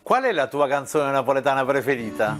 Qual è la tua canzone napoletana preferita?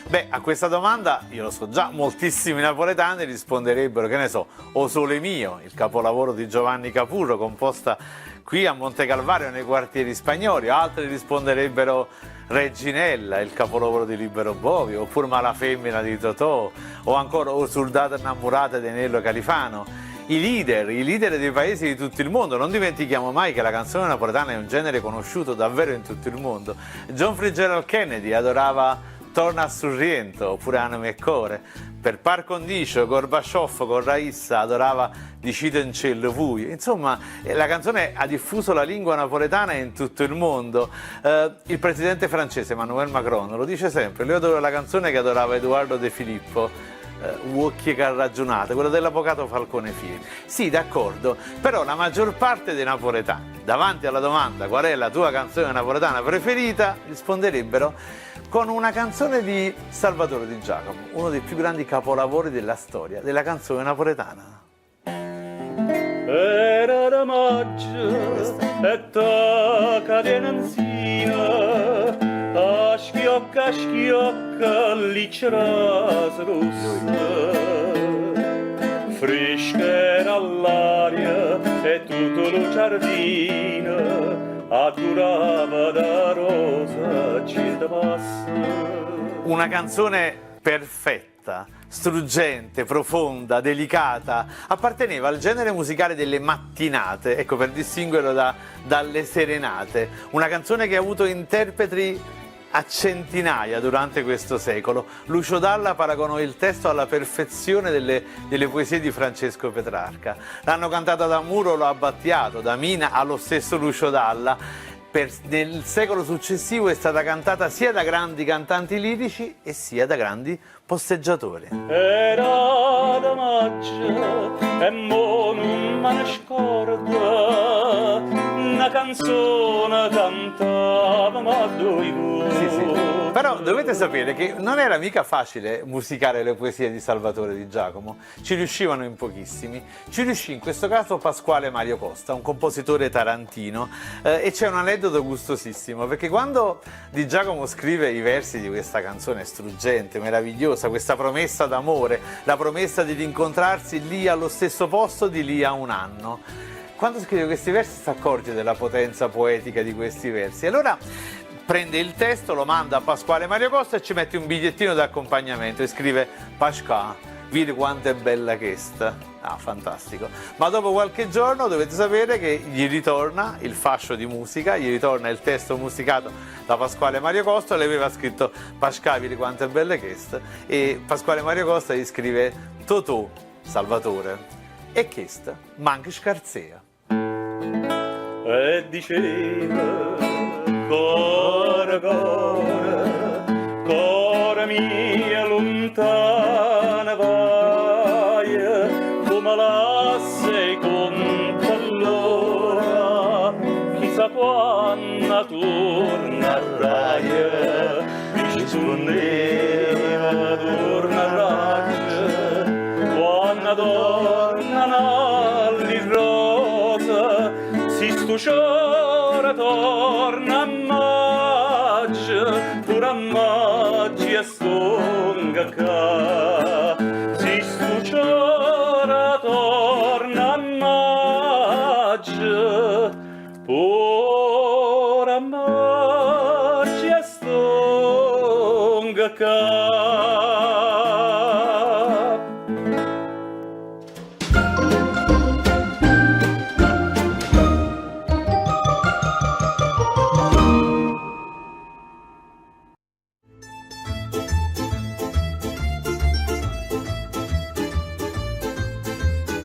Beh, a questa domanda, io lo so già, moltissimi napoletani risponderebbero, che ne so, O Sole Mio, il capolavoro di Giovanni Capurro, composta qui a Monte Calvario nei quartieri spagnoli. Altri risponderebbero Reginella, il capolavoro di Libero Bovi, oppure Ma la femmina di Totò, o ancora O soldata innamorata di Nello Califano. I leader dei paesi di tutto il mondo. Non dimentichiamo mai che la canzone napoletana è un genere conosciuto davvero in tutto il mondo. John Fitzgerald Kennedy adorava Torna a Sorrento, oppure Anima e Core. Per par condicio, Gorbaciov con Raissa adorava Dicite in cielo vui. Insomma, la canzone ha diffuso la lingua napoletana in tutto il mondo. Il presidente francese Emmanuel Macron lo dice sempre, lui adora la canzone che adorava Edoardo De Filippo, Uocchie carragionate, quello dell'avvocato Falcone Fieri. Sì, d'accordo, però la maggior parte dei napoletani, davanti alla domanda qual è la tua canzone napoletana preferita, risponderebbero con una canzone di Salvatore Di Giacomo, uno dei più grandi capolavori della storia della canzone napoletana. Era da maggio e tocca di nanzina, a schiocca lì c'era rossa, fresca era l'aria e tutto lo giardino adorava da rosa circa passa. Una canzone perfetta, struggente, profonda, delicata, apparteneva al genere musicale delle mattinate, ecco, per distinguerlo dalle serenate. Una canzone che ha avuto interpreti a centinaia durante questo secolo. Lucio Dalla paragonò il testo alla perfezione delle poesie di Francesco Petrarca. L'hanno cantata da Murolo a Battiato, da Mina allo stesso Lucio Dalla. Nel secolo successivo è stata cantata sia da grandi cantanti lirici e sia da grandi posteggiatori. Era da maggio e mo non me ne scorda, una canzone cantava ma due voci. Sì. Però dovete sapere che non era mica facile musicare le poesie di Salvatore Di Giacomo, ci riuscivano in pochissimi. Ci riuscì in questo caso Pasquale Mario Costa, un compositore tarantino, e c'è un aneddoto gustosissimo, perché quando Di Giacomo scrive i versi di questa canzone struggente, meravigliosa, questa promessa d'amore, la promessa di rincontrarsi lì allo stesso posto di lì a un anno, quando scrive questi versi si accorge della potenza poetica di questi versi. Allora prende il testo, lo manda a Pasquale Mario Costa e ci mette un bigliettino d'accompagnamento e scrive Pasqua, vedi quanto è bella questa. Ah, fantastico. Ma dopo qualche giorno dovete sapere che gli ritorna il fascio di musica, gli ritorna il testo musicato da Pasquale Mario Costa, le aveva scritto Pasqua, vedi quanto è bella questa, e Pasquale Mario Costa gli scrive Totò, Salvatore, e questa manca scarsea. E diceva Core, core mia lontana vai, come la sei conta allora, chissà quando tornerai, rispondeva tornerai, quando tornano le rose, si stuciora torna a maggio, pure a maggio e stonga ca, si stuciora torna a maggio, pure a maggio e stonga ca.